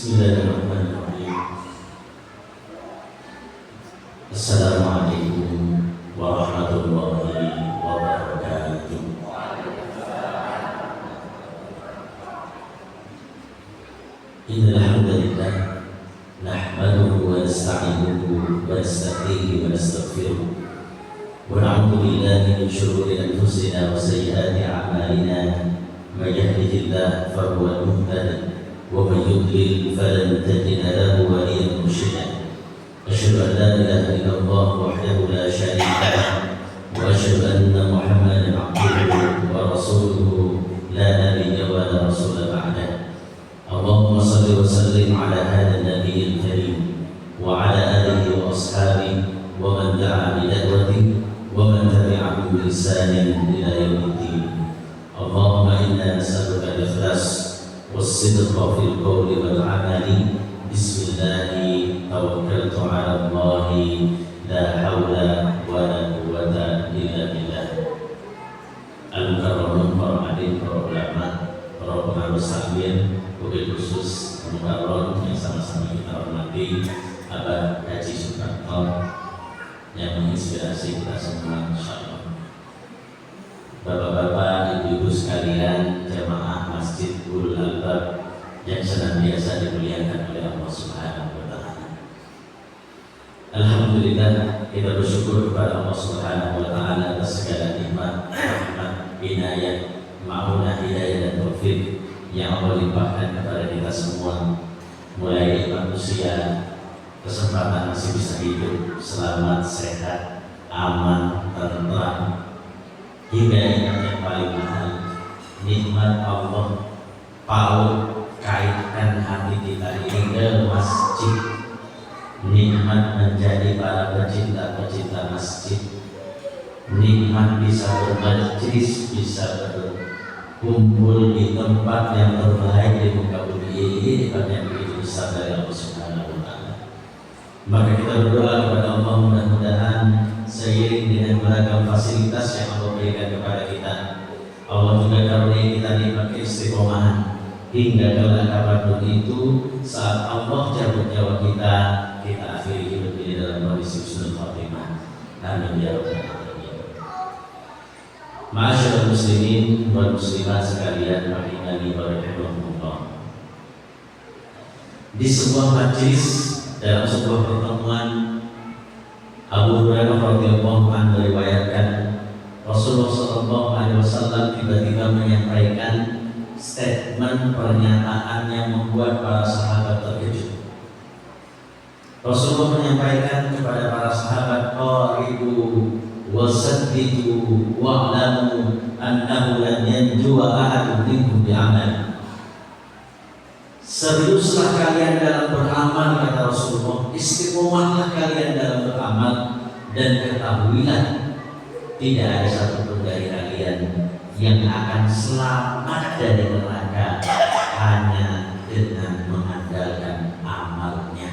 Bismillahirrahmanirrahim. Assalamualaikum warahmatullahi wabarakatuh. Innal hamdalillah nahmaduhu wa nasta'inuhu wa nastaghfiruhu wa nastaghfiruh wa na'udzu billahi min shururi anfusina wa sayyiati a'malina. May yahdihillahu fahuwal muhtadi wa may yudlil falan tajida lahu waliyyan mursyida. Asyhadu an la ilaha illallah wahdahu la syarika lahu wa asyhadu anna Muhammadan abduhu wa rasuluhu la nabiyya wa la rasula ba'dahu. Allahumma salli wa sallim ala hadha an-nabiyyil karim wa ala alihi wa ashabihi wa man da'a bi da'watihi wa man tabi'ahu bi ihsanin ila yaumiddin. Allahumma inna nas'aluka al-ikhlas was-sidqa fil qawli wal 'amali. Bismillahi tawakkaltu 'ala Allahi la haula wa la quwwata illa billah. Al-mukarramun para hadirin, para ulama, para pengawas taklim, wabil khusus mukarram yang sama-sama kita hormati, Abah Haji Suprapto yang menginspirasi kita semua, insyaallah. Bapak-bapak, ibu-ibu sekalian, jamaah Masjidul Albab yang senantiasa dimuliakan oleh Allah Subhanahu wa taala. Alhamdulillah, kita bersyukur kepada Allah Subhanahu wa taala atas segala nikmat, rahmat, inayah, ma'unah, hidayah dan taufik yang Allah limpahkan kepada kita semua, mulai nikmat usia, kesempatan masih bisa hidup, selamat, sehat, aman, tentram, hingga nikmat yang paling mahal, nikmat Allah paut kaitkan hati kita ini ke masjid, nikmat menjadi para pecinta-pecinta masjid, nikmat bisa bermajlis, bisa berkumpul di tempat yang terbaik di muka bumi ini, nikmat yang begitu besar dari Allah Subhanahu wa taala. Maka kita berdoa kepada Allah, mudah-mudahan seiring dengan beragam fasilitas yang Allah berikan kepada kita, Allah juga karunia kita nikmat keistiqomahan hingga kelak kapanpun itu, saat Allah cabut nyawa kita, kita akhiri hidup ini dalam kondisi husnul khatimah. Amin ya rabbal alamin. Ma'asyiral muslimin wal muslimat sekalian, rahimani wa rahimakumullah. Di sebuah majlis, dalam sebuah pertemuan, Abu Hurairah radhiyallahu anhu meriwayatkan Rasulullah sallallahu alaihi wasallam tiba-tiba menyampaikan statement pernyataan yang membuat para sahabat terkejut. Rasulullah menyampaikan kepada para sahabat, qaribu wasaddidu wa'lamu annahu lan yanjuwa ahadun minkum bi'amal. Seriuslah kalian dalam beramal, kata Rasulullah, istiqomahlah kalian dalam beramal, dan ketahuilah tidak ada satupun dari kalian yang akan selamat dari neraka hanya dengan mengandalkan amalnya.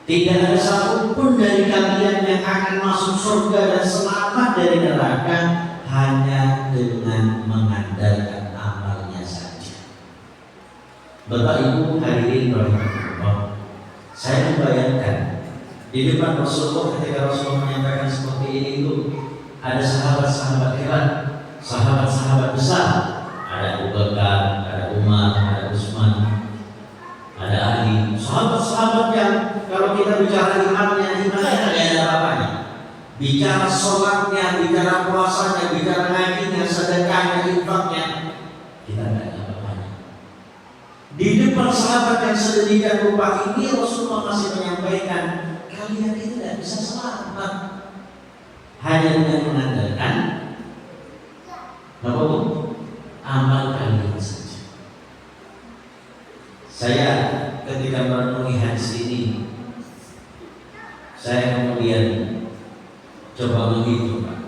Tidak ada satupun dari kalian yang akan masuk surga dan selamat dari neraka hanya dengan mengandalkan amalnya saja. Bapak Ibu hadirin rahimahullah, saya membayangkan di depan Rasulullah ketika Rasulullah menyampaikan seperti ini itu ada sahabat-sahabat hebat, sahabat-sahabat besar, ada Abu Bakar, ada Umar, ada Utsman, ada Ali, sahabat-sahabat yang kalau kita bicara imannya tidak ada apa-apanya. Bicara sholatnya, bicara puasanya, bicara ngajinya, sedekahnya, infaknya, kita tidak ada apa-apanya. Di depan sahabat yang sedemikian rupa ini, Rasulullah masih menyampaikan, kalian itu tidak bisa selamat hanya dengan mengandalkan amal kalian saja. Saya ketika merenungi hadis ini, saya kemudian coba menghitung, Pak.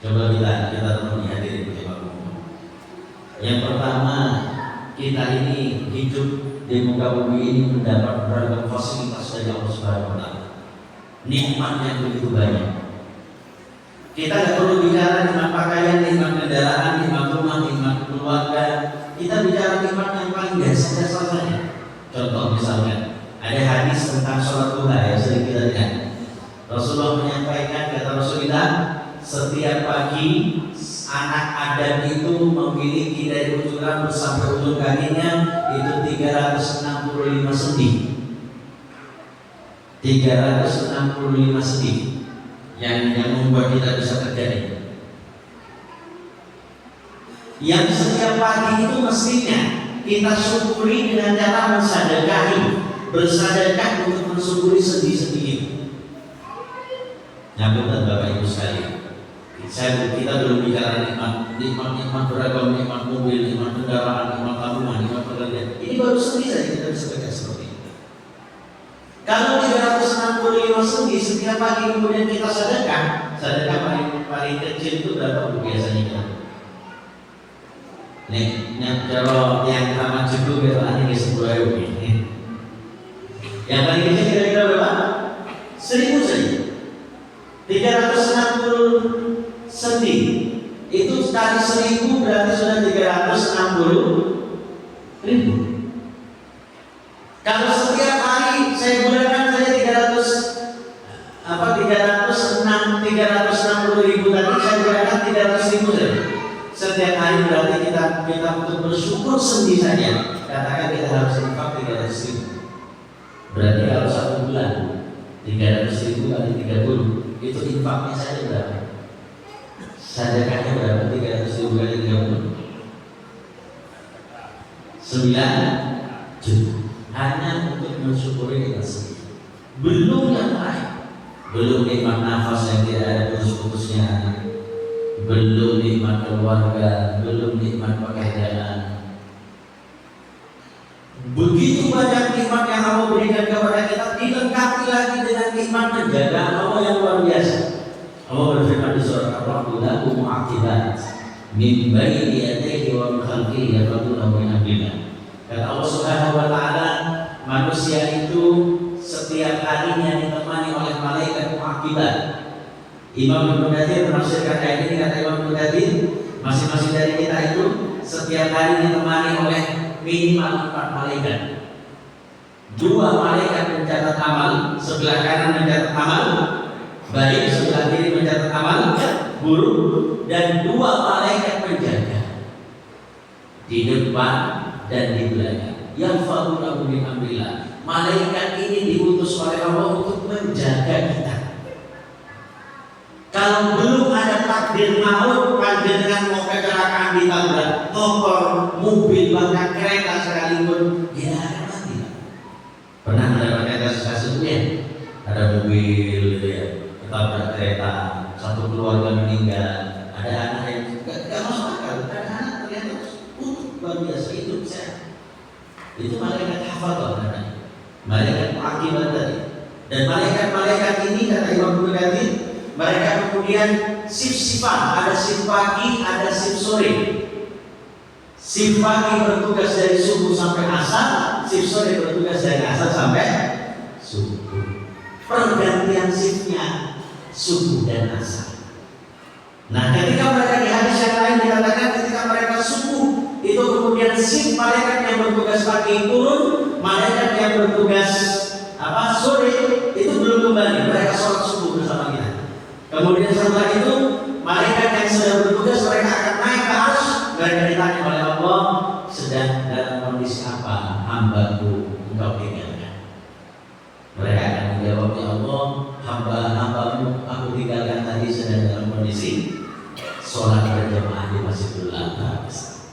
Coba kita renungi hadirin rahimahumullah. Yang pertama, kita ini hidup di muka bumi ini mendapat beragam fasilitas dari Allah Subhanahu wa taala. Nikmat yang begitu banyak. Kita tidak perlu bicara nikmat pakaian, nikmat kendaraan, nikmat rumah, nikmat keluarga. Kita bicara nikmat yang paling paling dasar saja. Contoh misalnya ada hadis tentang sholat duha yang sering kita lihat. Rasulullah menyampaikan, kata Rasulullah, setiap pagi anak Adam itu memiliki dari ujung rambut sampai ujung kakinya itu 365 sendi. 365 sendi yang membuat kita bisa terjadi. Yang setiap pagi itu mestinya kita syukuri dengan cara bersedekah untuk mensyukuri sendi-sendi itu. Nyambung Bapak Ibu sekalian, kita belum bicara nikmat beragam, nikmat mobil, nikmat kendaraan, nikmat tabungan, nikmat pekerjaan. Ini baru sendi saja kita bisa bekerja seperti itu. Kalau 365 sendi setiap pagi kemudian kita sedekah paling kecil itu berapa biasanya kita? Nih, kalau yang tamat cukup itu ini 10.000 ini. Yang paling kecil kira-kira berapa? 1.000 saja. 360 sendi itu kali 1.000 berarti sudah 360.000. Kalau setiap hari saya gunakan saja 360.000 tadi saya gunakan 300.000 saja. Setiap hari berarti kita untuk bersyukur sendi saja. Katakan kita harus infak 300.000. Berarti kalau 1 bulan 300.000 kali 30 itu infaknya saja berapa? Sedekahnya berapa? 300.000 kali 30 9 juta. Hanya untuk mensyukuri kita sendiri. Belum yang lain. Belum nikmat nafas yang tidak ada putus-putusnya, belum nikmat keluarga, belum nikmat pekerjaan. Begitu banyak nikmat yang Allah berikan kepada kita, dilengkapi lagi dengan nikmat menjaga Allah yang luar biasa. Allah berfirman di surah Ar-Rahman, "Lahu mu'aqibat min bayni yadayhi wa min khalfihi yahfazunahu min amrillah." Kata Allah Subhanahu wa taala, manusia itu setiap harinya ditemani oleh malaikat mu'aqibat. Imam Ibnu Katsir menafsirkan ayat ini, kata Imam Ibnu Katsir, masing-masing dari kita itu setiap hari ditemani oleh minimal 4 malaikat. 2 malaikat mencatat amal, sebelah kanan mencatat amal baik, sebelah kiri mencatat amal buruk, dan 2 malaikat menjaga di depan dan di belakang. Yang fa'ulahu min amrillah. Malaikat ini diutus oleh Allah untuk menjaga kita. Kalau belum ada takdir maut, panjenengan mau kecelakaan ditabrak motor, mobil, bahkan kereta sekalipun, dia akan mati. Pernah mendapatkan kasus-kasusnya? Ada mobil gitu ya, ketabrak kereta, satu keluarga meninggal, ada anak yang gak masuk akal, ada anak ternyata luar biasa hidup sehat. Itu malaikat hafadzah namanya, malaikat mu'aqibat tadi. Dan malaikat-malaikat ini, kata Imam Ibnu Katsir, mereka kemudian shift-shiftan, ada shift pagi, ada shift sore. Shift pagi bertugas dari subuh sampai asar, shift sore bertugas dari asar sampai subuh. Pergantian shiftnya subuh dan asar. Nah, ketika mereka di hadis yang lain dikatakan ketika mereka subuh, itu kemudian shift malaikat yang bertugas pagi turun, malaikat yang bertugas sore itu belum kembali, mereka sholat subuh bersama kita. Kemudian setelah itu malaikat yang sedang bertugas mereka akan naik ke arsy. Mereka ditanya oleh Allah, sedang dalam kondisi apa hambaku engkau tinggalkan? Mereka akan menjawab, ya Allah, hamba-hambamu aku tinggalkan tadi sedang dalam kondisi sholat berjamaah di Masjidil Aqsa.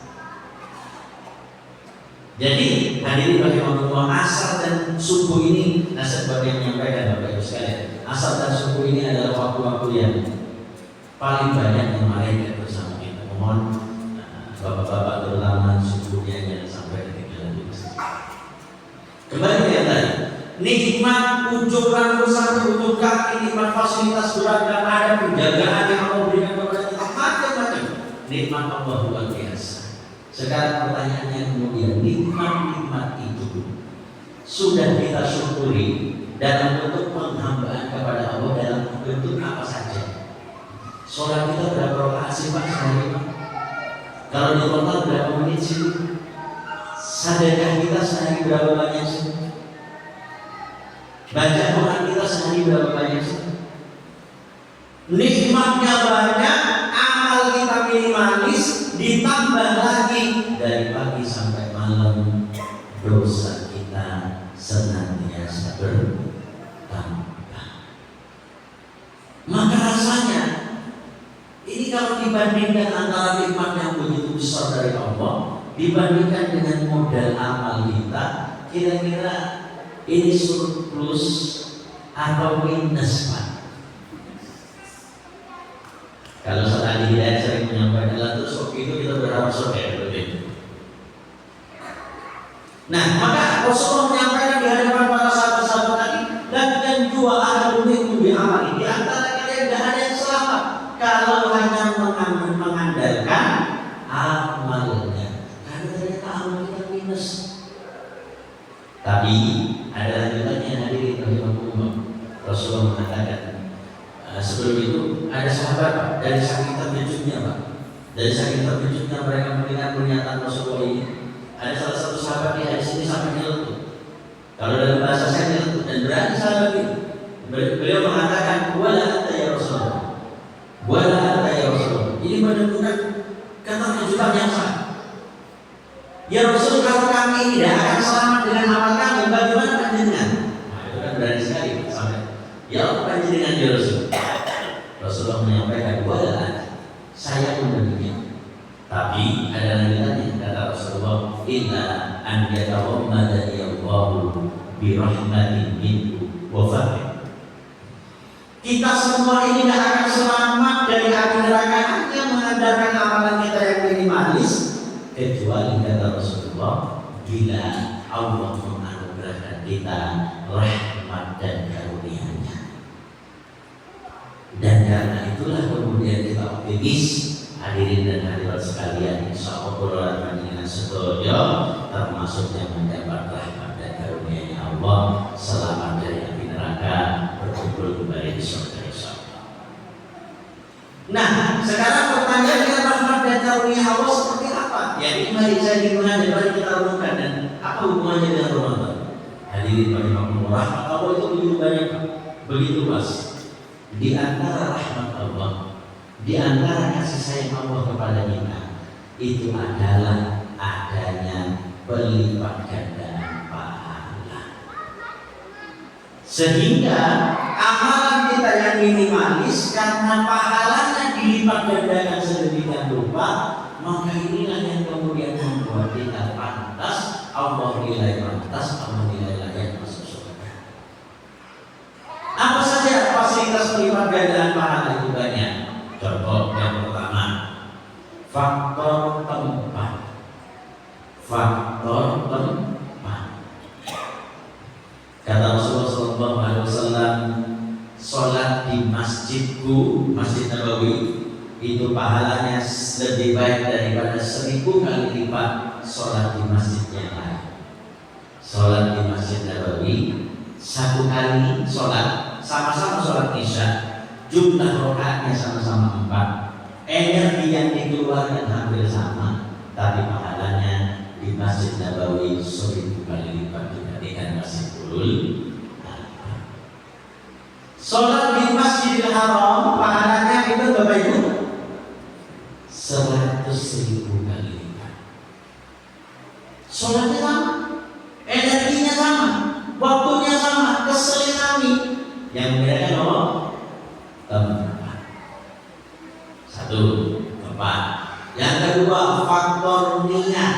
Jadi hadirin rahimakumullah, asar dan subuh ini, nasihat bagi yang menyampaikan Bapak Ibu sekalian, asar dan subuh ini adalah waktu-waktu yang paling banyak yang malaikat bersama kita. Mohon bapak-bapak terutama subuhnya jangan sampai ketinggalan di masjid. Kembali ke yang tadi, nikmat ujung rambut sampai ujung kaki, nikmat fasilitas beragam, ada penjagaan yang Allah berikan kepada kita, macam-macam nikmat Allah luar biasa. Sekarang pertanyaannya kemudian, nikmat-nikmat itu sudah kita syukuri dalam bentuk penghambaan kepada Allah dalam bentuk apa saja? Sholat kita berapa rakaat sih Pak sehari Pak? Kalau di total berapa menit sih? Sedekah kita sehari berapa banyak sih? Baca Quran kita sehari berapa banyak sih? Nikmatnya banyak, amal kita minimalis, ditambah lagi dari pagi sampai malam dosa kita senantiasa bertambah. Maka rasanya ini kalau dibandingkan antara nikmat yang begitu besar dari Allah dibandingkan dengan modal amal kita, kira-kira ini surplus atau minus, Pak? Kalau saat dia sering menyampaikan terus itu kita berharap surga begitu. Nah, maka Rasulullah menyampaikan di hadapan para sahabat-sahabat tadi, dan dua ahad minkum bi amali. Di antara kalian tidak ada yang selamat kalau hanya mengandalkan amalnya. Karena ternyata amal kita minus. Tapi ada lanjutannya hadirin rahimakumullah. Rasulullah mengatakan sebelum itu ada sahabat Pak, dari saking terkejutnya Pak, dari saking terkejutnya mereka mendengar pernyataan Rasulullah ini, ada salah satu sahabat di hadis ini sampai nyeletuk. Kalau dalam bahasa saya nyeletuk dan berani sahabat itu. Beliau mengatakan wala anta ya Rasulullah, wala anta ya Rasulullah. Ini menunjukkan keterkejutan yang sangat. Ya Rasul, kalau kami tidak akan selamat dengan amal kami, bagaimana panjenengan? Nah, itu kan berani sekali sampai. Ya Allah panjenengan ya Rasul. Rasulullah menyampaikan wala, saya pun demikian. Tapi ada lanjutannya, kata Rasulullah, illa an yatawammadani Allahu bi rahmatin minhu wa fadlin. Kita semua ini tidak akan selamat dari api neraka hanya mengandalkan amalan kita yang minimalis, kecuali kata Rasulullah, bila Allah menganugerahkan kita rahmat dan karunia-Nya. Dan karena itulah kemudian kita optimis, hadirin dan hadirat sekalian, insya Allah dengan sedoyo termasuk yang mendapat rahmat dan karunia-Nya Allah, selamat dari api neraka, berkumpul kembali di surga insya Allah. Nah, sekarang pertanyaannya, rahmat dan karunia Allah seperti apa? Ya ini mari saya dimulai, mari kita renungkan, dan apa hubungannya dengan Ramadan? Hadirin rahimakumullah, rahmat Allah itu begitu banyak, begitu luas. Di antara rahmat Allah, di antara kasih sayang Allah kepada kita, itu adalah adanya pelipat gandaan pahala. Sehingga amalan kita yang minimalis karena pahalanya dilipat gandakan sedemikian rupa, maka inilah yang kemudian membuat kita pantas, Allah nilai pantas, Allah nilai layak masuk surga. Apa saja fasilitas pelipat gandaan pahala itu banyak. Contoh yang pertama, faktor tempat. Faktor tempat. Kata Rasulullah SAW, sholat di masjidku, Masjid Nabawi, itu pahalanya lebih baik daripada 1000 kali lipat sholat di masjid yang lain. Sholat di Masjid Nabawi, satu kali sholat, sama-sama sholat isya, jumlah rakaatnya sama-sama 4, energi yang dikeluarkan hampir sama, tapi pahalanya di Masjid Nabawi 1000 kali lipat dibandingkan Masjidul Haram. Sholat di Masjidil Haram pahalanya itu berapa itu? 100.000 kali lipat. Sholatnya sama, energinya sama, waktunya sama, keselinami. Yang membedakan apa? Tempat. Satu, tempat. Yang kedua, faktor niat.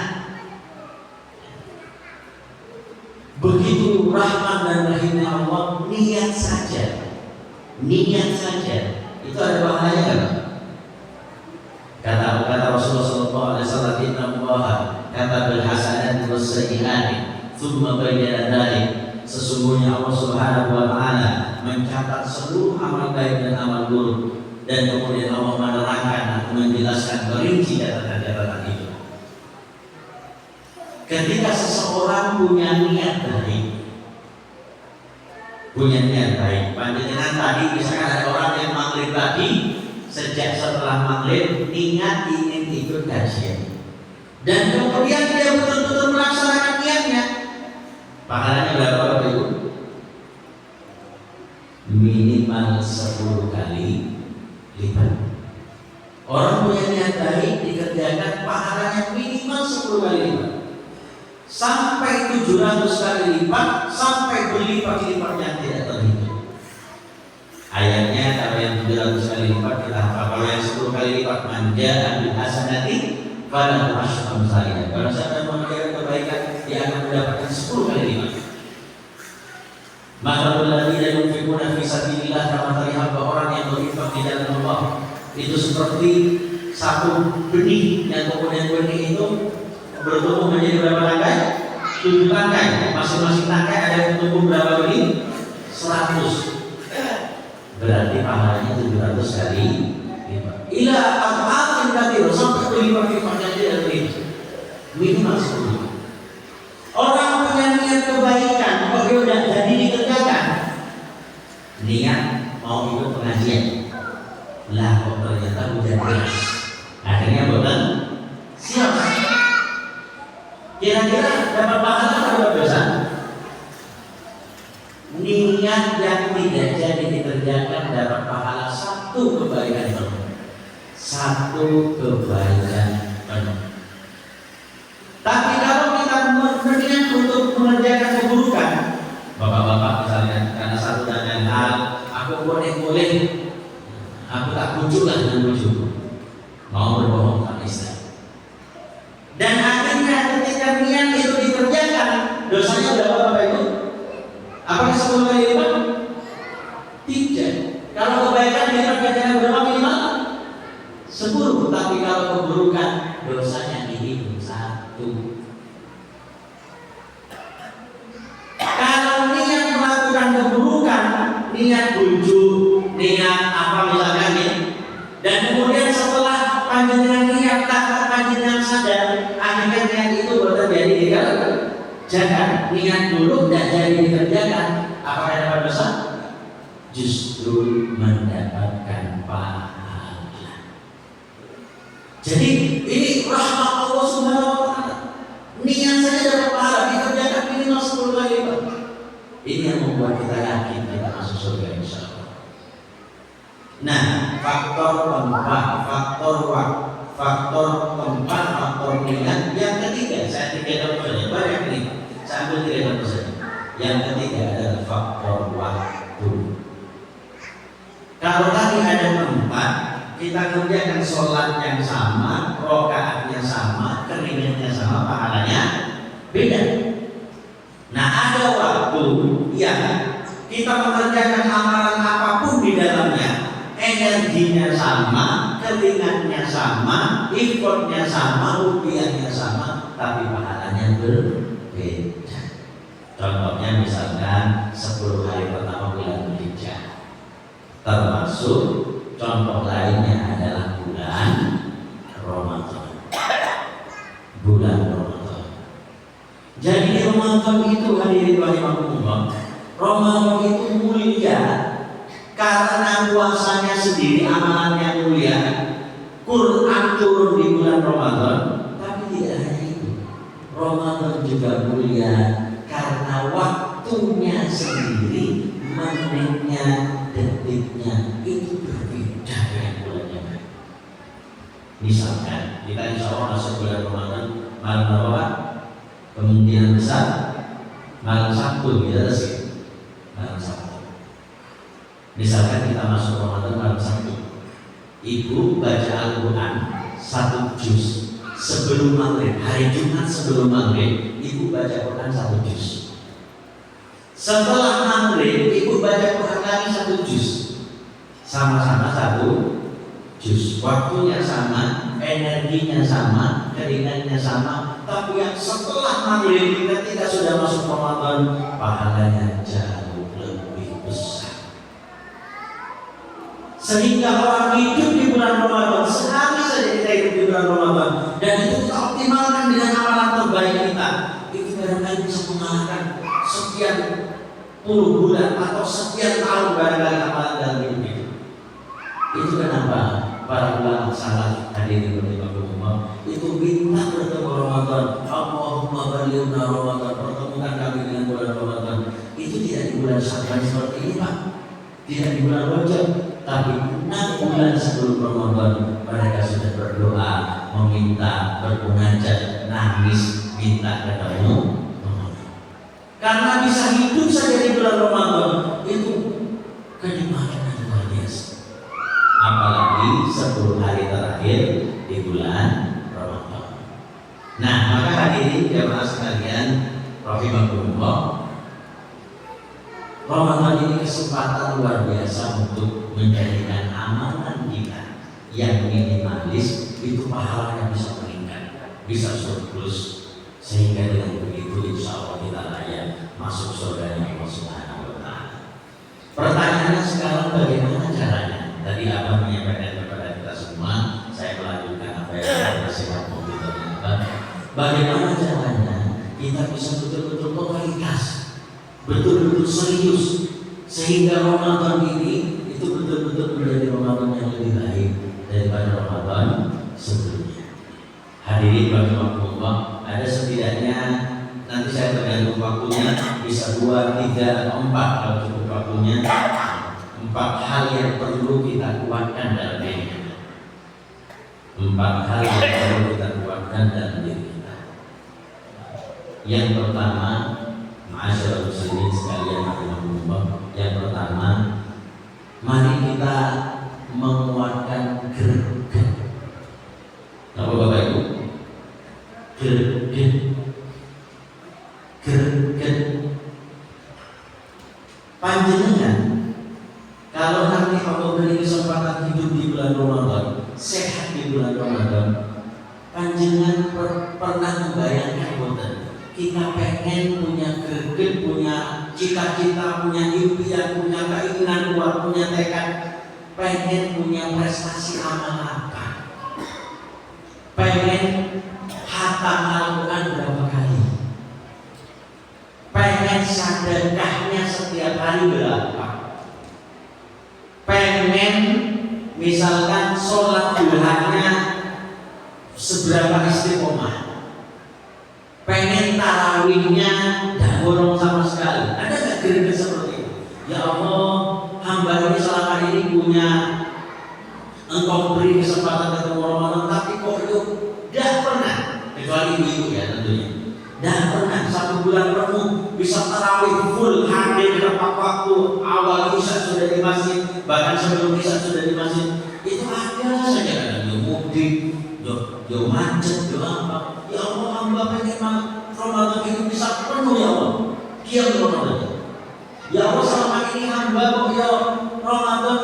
Begitu rahmat dan rahimnya Allah, niat saja. Niat saja. Itu ada pahalanya kan? Kata Rasulullah SAW, Inna Allah kata berhasanat wa sayyi'ati thumma bayyana dzalik. Sesungguhnya Allah Subhanahu wa taala mencatat seluruh amal baik dan amal buruk, dan kemudian Allah menerangkan atau menjelaskan merinci catatan-catatan itu. Ketika seseorang punya niat baik, panjenengan tadi misalkan ada orang yang maghrib tadi, sejak setelah maghrib niat ingin ikut kajian, dan kemudian dia betul-betul melaksanakan niatnya, pahalanya berapa Bapak Ibu? Minimal 10 kali lipat. Orang punya niat baik dikerjakan, pahalanya minimal 10 kali lipat, sampai 700 kali lipat, sampai berlipat-lipat yang tidak terhitung. Ayatnya kalau yang 700 kali lipat kita hafal, kalau yang 10 kali lipat manja ambil hasanati pada asyam saya. Kalau siapa yang mengerjakan kebaikan, dia akan mendapatkan 10 kali lipat. Maka berlari dan yunfikuna fi sabilillah kama terlihat bahwa orang yang berinfak di dalam Allah itu seperti satu benih yang kemudian benih itu bertumbuh menjadi berapa tangkai? 7 tangkai. Masing-masing tangkai ada yang tumbuh berapa benih? 100. Berarti pahalanya 700 kali lipat. Ila al-akhir kathir, sampai berlipat-lipatnya tidak terhitung. Minimal 10. Orang punya niat kebaikan, kok dia udah jadi dikerjakan. Niat mau ikut pengajian, lah kok ternyata hujan deras. Akhirnya bosan, siap. Kira-kira dapat pahala atau dosa? Niat yang tidak jadi dikerjakan dapat pahala 1 kebaikan penuh. 1 kebaikan penuh. Tapi kalau kita berniat untuk mengerjakan keburukan, bapak-bapak misalnya, karena satu dan lain hal, aku boleh, aku tak bujuk lah dengan bujuk, mau berbohong sama istri. Dan akhirnya ketika niat itu dikerjakan, dosanya berapa Bapak Ibu? Apakah 10 kali lipat? Tidak. Kalau kebaikan dikerjakan berapa minimal? 10. Tapi kalau keburukan, dosanya dihitung 1. Kalau niat melakukan keburukan, niat bujuk, niat apa misalkan ini, dan kemudian setelah panjenengan niat tak panjenengan sadar, akhirnya niat itu betul jadi dikerjakan. Niat dulu dan jadi dikerjakan, apakah dapat dosa? Justru mendapatkan pahala. Jadi ini rahmat Allah Subhanahu wa taala. Niat saja dapat pahala, dikerjakan minimal 10 kali lipat. Ini yang membuat kita yakin kita masuk surga insyaallah. Nah, faktor tempat, faktor waktu, faktor tempat, faktor niat. Yang ketiga, saya 3 contoh saja, banyak nih. Saya ambil 3 contoh saja. Yang ketiga adalah faktor waktu. Kalau tadi ada tempat, kita kerjakan sholat yang sama, rokaatnya sama, keringatnya sama, pahalanya beda. Nah, ada waktu yang kita mengerjakan amalan apapun di dalamnya, energinya sama, keringatnya sama, effortnya sama, rupiahnya sama, tapi pahalanya berbeda. Contohnya misalkan 10 hari pertama bulan Dzulhijjah, termasuk contoh lainnya adalah bulan Ramadan. Bulan Ramadan. Jadi Ramadan itu hadirin rahimakumullah, Ramadan itu mulia karena puasanya sendiri, amalannya mulia. Quran turun di bulan Ramadan, tapi tidak hanya itu. Ramadan juga mulia karena waktunya sendiri, menitnya, detiknya itu berbeda dengan bulannya. Misalkan kita insya Allah masuk bulan Ramadan malam berapa? Kemungkinan besar malam Sabtu, kita sih malam Sabtu. Misalkan kita masuk Ramadan malam Sabtu, ibu baca Al-Quran 1 juz sebelum maghrib, hari Jumat sebelum maghrib, ibu baca Quran 1 juz. Setelah maghrib, ibu baca Quran lagi 1 juz, sama-sama 1 juz. Waktunya sama, energinya sama, keringatnya sama. Tapi yang setelah maghrib ketika sudah masuk Ramadan, pahalanya jauh lebih besar. Sehingga orang hidup di bulan Ramadan, sehari saja kita hidup di bulan Ramadan, dan itu kita optimalkan dengan amalan terbaik kita, itu barangkali bisa mengalahkan sekian puluh bulan atau sekian tahun barangkali amalan dalam hidup itu. Itu kenapa para ulama salaf hadirin berlimpah rahimahullah, itu minta bertemu Ramadan. Allahumma balighna Ramadan, pertemukan kami dengan bulan Ramadan. Itu tidak di bulan Sya'ban seperti ini, Pak. Tidak di bulan Rajab, tapi 6 bulan sebelum Ramadan mereka sudah berdoa, meminta, bermunajat, nangis, minta ketemu Ramadan. Karena bisa hidup saja di bulan Ramadan, itu kenikmatan yang luar biasa. Apalagi 10 hari terakhir di bulan Ramadan. Nah, maka hadirin jamaah sekalian rahimakumullah, Ramadan ini kesempatan luar biasa untuk menjadikan amalan kita yang minimalis itu pahalanya bisa meningkat, bisa surplus, sehingga dengan begitu insya Allah kita layak masuk surga Allah Subhanahu wa Ta'ala. Pertanyaannya sekarang bagaimana caranya? Tadi Abang menyampaikan kepada kita semua, saya melanjutkan apa yang nasihat mobil Abang. Bagaimana caranya kita bisa betul-betul totalitas, betul-betul serius, sehingga Ramadan ini itu betul-betul menjadi Ramadan yang lebih baik daripada Ramadan sebelumnya. Hadirin rahimakumullah, ada setidaknya, nanti saya tergantung waktunya, bisa 2, 3, 4 kalau cukup waktunya, 4 hal yang perlu kita kuatkan dalam diri kita. 4 hal yang perlu kita kuatkan dalam diri kita. Yang pertama, ma'asyiral muslimin sekalian rahimakumullah, yang pertama, mari kita menguatkan greget. Apa Bapak Ibu? Greget. Panjenengan kalau nanti Allah beri kesempatan hidup di bulan Ramadan, sehat di bulan Ramadan, panjenengan pernah membayangkan boten kita pengen punya greget, punya cita-cita, punya impian, punya keinginan kuat, punya tekad, pengen punya prestasi amal apa? Pengen hatam Al-Quran berapa kali? Pengen sedekahnya setiap hari berapa? Pengen misalkan sholat duhanya seberapa istiqomah? Pengen tarawihnya dan bolong sama sekali? Ada nggak greget seperti itu? Ya Allah, hamba ini selama ini punya Engkau beri kesempatan ketemu Ramadan, tapi kok itu dah pernah, kecuali ibu ya tentunya, dah pernah 1 bulan penuh bisa tarawih full, hadir tepat waktu, awal isya sudah di masjid, bahkan sebelum isya sudah di masjid. Itu ada saja kan, yo mudik, yo macet, yo apa. Ya Allah, hamba pengen Ramadan itu bisa penuh ya Allah. Kiam Ramadan. Ya Allah, selama ini hamba kok ya Ramadan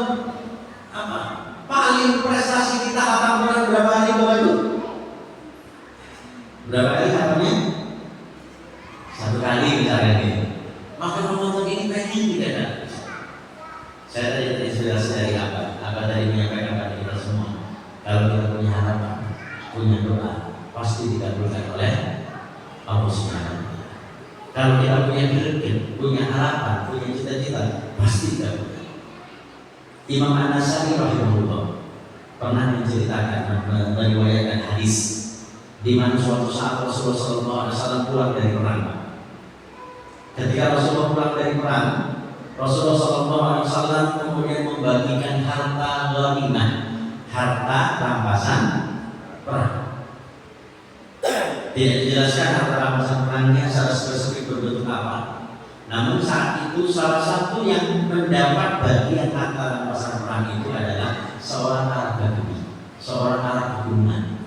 apa? Paling prestasi kita hatam Quran berapa hari Bapak Ibu? Berapa kali hatamnya? 1 kali misalnya gitu. Maka Ramadan ini pengen tidak ada. Saya tadi terinspirasi dari apa tadi menyampaikan kepada kita semua. Kalau kita punya harapan, punya doa, pasti dikabulkan oleh Allah Subhanahu wa Ta'ala. Kalau kita punya greget, punya harapan, punya cita-cita, pasti dikabulkan. Imam An-Nasai rahimahullah pernah menceritakan, meriwayatkan hadis di mana suatu saat Rasulullah SAW pulang dari perang. Ketika Rasulullah pulang dari perang, Rasulullah SAW kemudian membagikan harta ghanimah, harta rampasan perang. Tidak dijelaskan harta rampasan perangnya secara spesifik berbentuk apa. Namun saat itu salah satu yang mendapat bagian harta rampasan perang itu adalah seorang Arab Badui, seorang Arab pegunungan.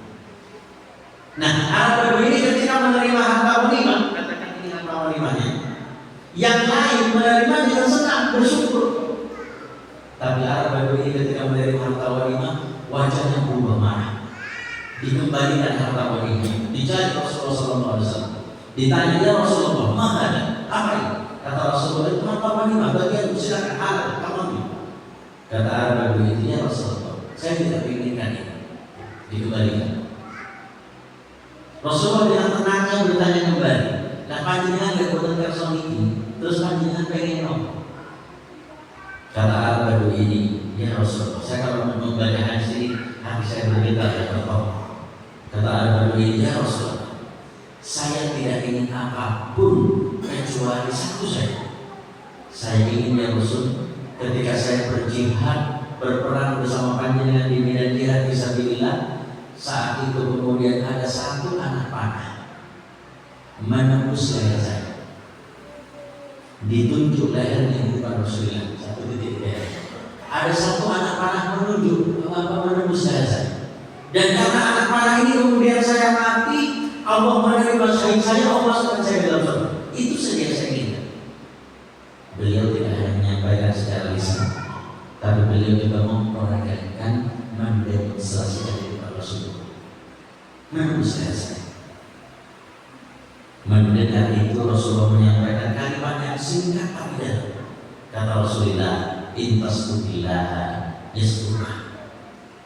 Nah, Arab Badui ini ketika menerima harta ghanimah, katakan ini harta ghanimahnya, yang lain menerima dengan senang, bersyukur. Tapi Arab Badui ini ketika menerima harta ghanimah, wajahnya berubah marah. Dikembalikan harta ghanimah, dicari Rasulullah SAW. Ditanya, ya Rasulullah, mana ada? Apa ini? Kata Rasulullah, itu harta ghanimah, bagian silakan halal, kamu. Kata Arab Badui itu, ya Rasulullah, saya tidak inginkan ini dikembalikan. Rasulullah dengan tenangnya bertanya kembali, nah panjenengan gak boten kersa niki, terus panjenengan pengen apa? Kata Arab Badui ini, ya Rasulullah, saya kalau membaca hadis ini, hati saya bergetar dan bertolak. Kata Al-Badui, ya Rasulullah, saya tidak ingin apapun kecuali satu saja. Saya ingin ya Rasul, ketika saya berjihad, berperang bersama panjenengan di medan jihad fisabilillah, saat itu kemudian ada satu anak panah menembus leher saya, ditunjuk lehernya di depan Rasulullah, satu titik leher. Ada satu anak panah menembus leher saya, dan karena anak panah ini kemudian saya mati, Allah menerima syahid saya, Allah masukkan saya dalam surga. Itu saja yang saya inginkan. Beliau tidak hanya menyampaikan secara lisan, tapi beliau juga memperagakan, mendemonstrasikan di depan Rasulullah. Menembus leher saya. Mendengar itu Rasulullah menyampaikan kalimat yang singkat tapi dalam. Kata Rasulullah, intasbillah yasturah.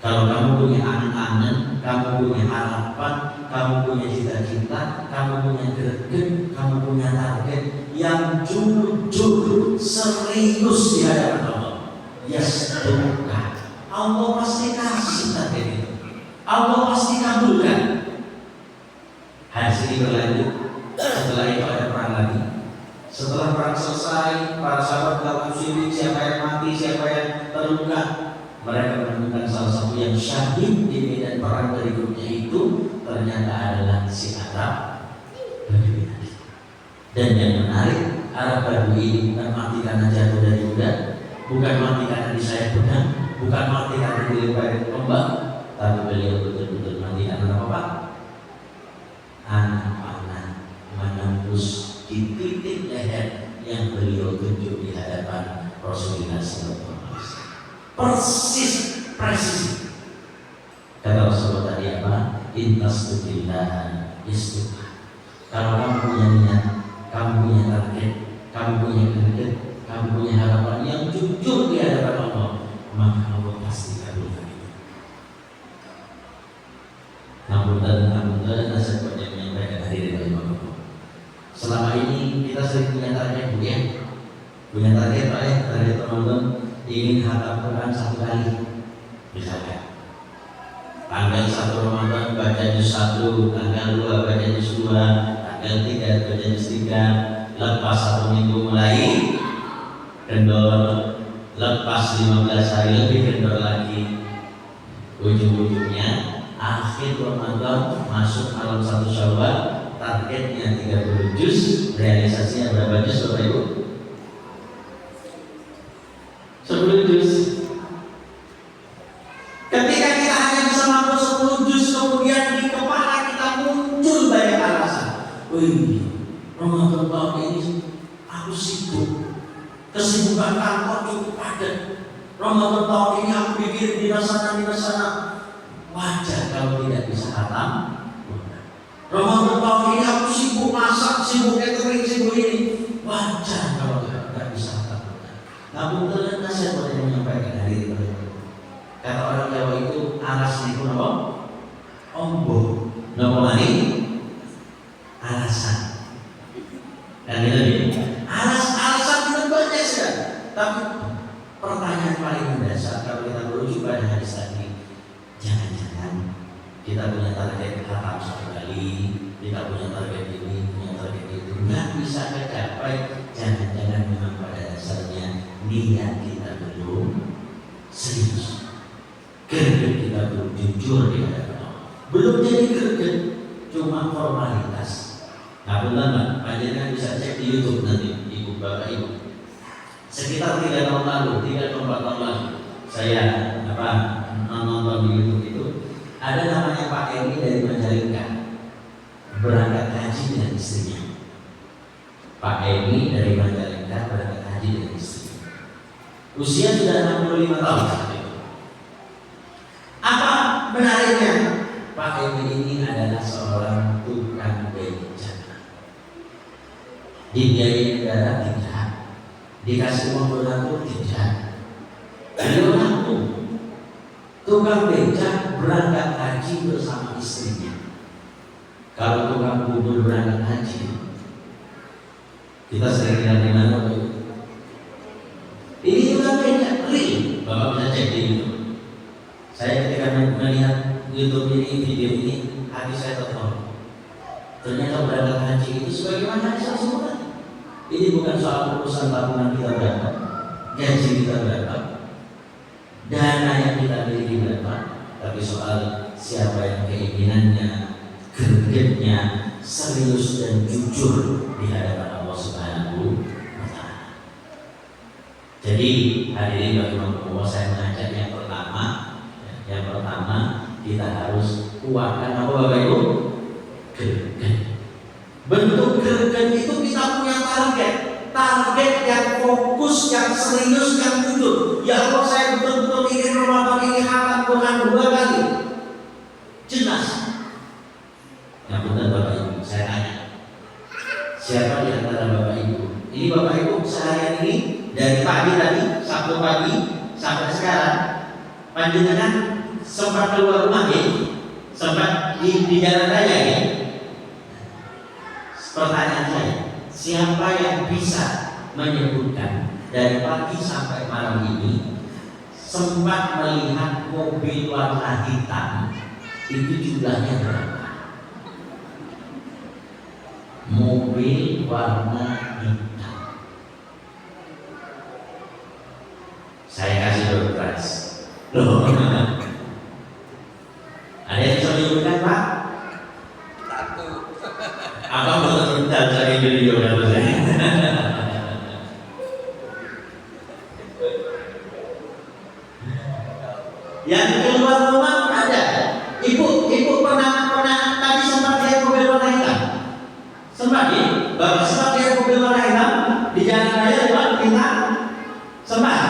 Kalau kamu punya angan-angan, kamu punya harapan, kamu punya cita-cita, kamu punya greget, kamu punya target yang jujur, serius di hadapan Allah, yasturah, Allah pasti kasih target itu, Allah pasti kabulkan. Hadis ini berlanjut. Setelah itu ada perang lagi. Setelah perang selesai, para sahabat melakukan syirik, siapa yang mati, siapa yang terluka. Mereka menemukan salah satu yang syahid di medan perang berikutnya itu ternyata adalah si Arab Badui. Dan yang menarik, Arab Badui ini bukan mati karena jatuh dari kuda, bukan mati karena disayat pedang, bukan mati karena dilempari tombak, tapi beliau betul-betul mati karena apa, Pak? Anak panah menembus di titik leher yang beliau tunjuk di hadapan Rasulullah SAW. Persis, presis. Kata Rasulullah tadi apa? Intasbillah yasturah. Kalau kamu punya niat, kamu punya target, kamu punya greget, kamu punya harapan yang jujur di hadapan Allah, maka Allah pasti kabulkan itu. Namun saya banyak menyampaikan hadirin Allah. Selama ini kita sering punya target, Bu ya. Punya target Pak ya, target teman-teman ingin hatam Quran 1 kali. Misalkan tanggal 1 Ramadan baca juz 1, tanggal 2 baca juz 2, tanggal 3 baca juz 3, lepas 1 minggu mulai kendor, lepas 15 hari lebih kendor lagi. Ujung-ujungnya akhir Ramadan masuk malam 1 Syawal, targetnya 30 juz, realisasinya berapa juz Bapak Ibu? 10 juz. Ketika kita hanya bisa mampu 10 juz, kemudian di kepala kita muncul banyak alasan. Wih, Ramadan tahun ini aku sibuk, kesibukan kantor cukup padat. Ramadan tahun ini aku pikir di sana. Wajar kalau tidak bisa khatam. Ramadan tahun ini aku sibuk masak, sibuk catering, sibuk ini. Wajar kalau tidak bisa khatam. Namun ternyata saya boleh menyampaikan hari ini. Kata orang Jawa itu alasnya itu apa? Ombo. Nopo mani? Alasan. Dan itu alasan itu banyak sekali. Tapi pertanyaan paling mendasar kalau kita merujuk pada hadis tadi, jangan-jangan kita punya target hatam 1 kali, kita punya target ini, punya target itu, nggak bisa tercapai. Jangan-jangan memang pada dasarnya niat kita belum serius, greget kita belum jujur di hadapan Allah, belum jadi greget, cuma formalitas. Nah benar, panjenengan bisa cek di YouTube nanti, Ibu Bapak Ibu. Sekitar 3 tahun lalu, 3 atau 4 tahun lalu, saya nonton di YouTube itu ada namanya Pak Emi dari Majalengka berangkat haji dengan istrinya. Pak Emi dari Majalengka berangkat haji dengan istrinya. Usia sudah 65 tahun saat itu. Apa menariknya? Pak Emi ini adalah seorang tukang beca. Dibiayai negara tidak, dikasih uang donatur tidak. Beliau nanggung. Tukang beca berangkat haji bersama istrinya. Kalau tukang bubur berangkat haji, kita sering lihat di mana? Ini tukang beca, real. Bapak bisa cek di YouTube. Saya ketika melihat YouTube ini, video ini, hati saya tertolong. Ternyata berangkat haji itu sebagaimana hadis Rasulullah. Ini bukan soal urusan tabungan kita berapa, gaji kita berapa, dana yang kita miliki berapa, tapi soal siapa yang keinginannya, gregetnya serius dan jujur di hadapan Allah Subhanahu wa Ta'ala. Jadi hadirin rahimakumullah, saya mengajak yang pertama kita harus kuatkan apa Bapak Ibu? Greget. Bentuk greget itu kita punya target yang fokus, yang serius, yang jujur. Ya Allah, saya betul-betul ingin Ramadan ini khatam Quran 2 kali. Jelas. Yang benar Bapak Ibu, saya tanya, siapa di antara Bapak Ibu? Ini Bapak Ibu seharian ini dari pagi tadi, Sabtu pagi sampai sekarang, panjenengan sempat keluar rumah ya, sempat di jalan raya ya. Pertanyaan saya, siapa yang bisa menyebutkan dari pagi sampai malam ini sempat melihat mobil warna hitam itu jumlahnya berapa? Mobil warna hitam. Saya kasih surprise. Loh, ada yang bisa menyebutkan Pak? Apa mau tentang cari video kata saya? Yang keluar rumah ada. Ibu pernah tadi sempat lihat mobil warna hitam? Sempat ya? Bapak sempat lihat mobil warna hitam di jalan raya lewat kita? Sempat.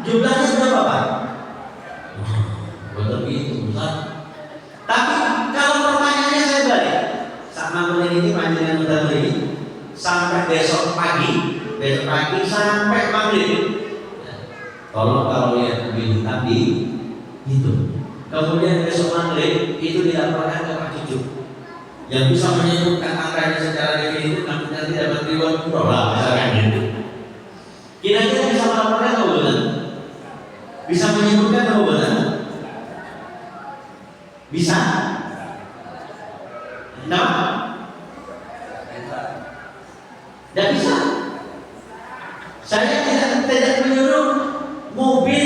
Jumlahnya berapa Pak? Betul itu Ustaz. Tapi kalau pertanyaannya saya balik, sama menit ini panjangan udah beli sampai besok pagi sampai maghrib. Tolong kalau lihat mobil hitam itu. Kemudian besok maghrib itu dilaporkan ke Pak Cucu yang bisa menyebutkan angkanya secara definitif, nanti dapat ribuan dolar misalkan gitu. Kira-kira bisa melaporkan atau bukan? Bisa menyebutkan atau bukan? Bisa? Nah, tidak bisa. Saya tidak menyuruh mobil,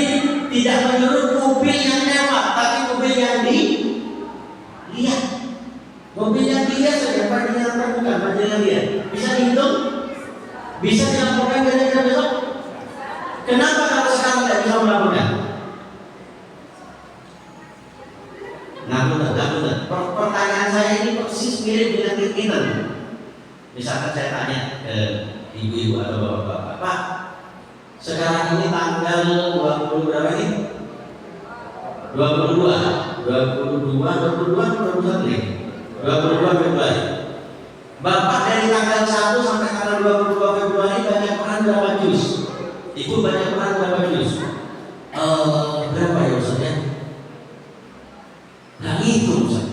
tidak menyuruh mobil yang mewah, tapi mobil yang dilihat. Mobil yang dilihat saja, panjangan bukan panjangan lihat. Bisa dihitung? Bisa dilaporkan kira-kira besok? Kenapa kalau sekarang tidak bisa melaporkan? Nah, pertanyaan saya ini persis mirip dengan kita. Misalkan saya tanya ke ibu-ibu atau bapak-bapak, Pak, sekarang ini tanggal 20 berapa ini? 22 Februari. Bapak dari tanggal 1 sampai tanggal 22 Februari baca Quran berapa juz? Ibu baca Quran berapa juz? Berapa ya Ustaz ya? Nah itu Ustaz.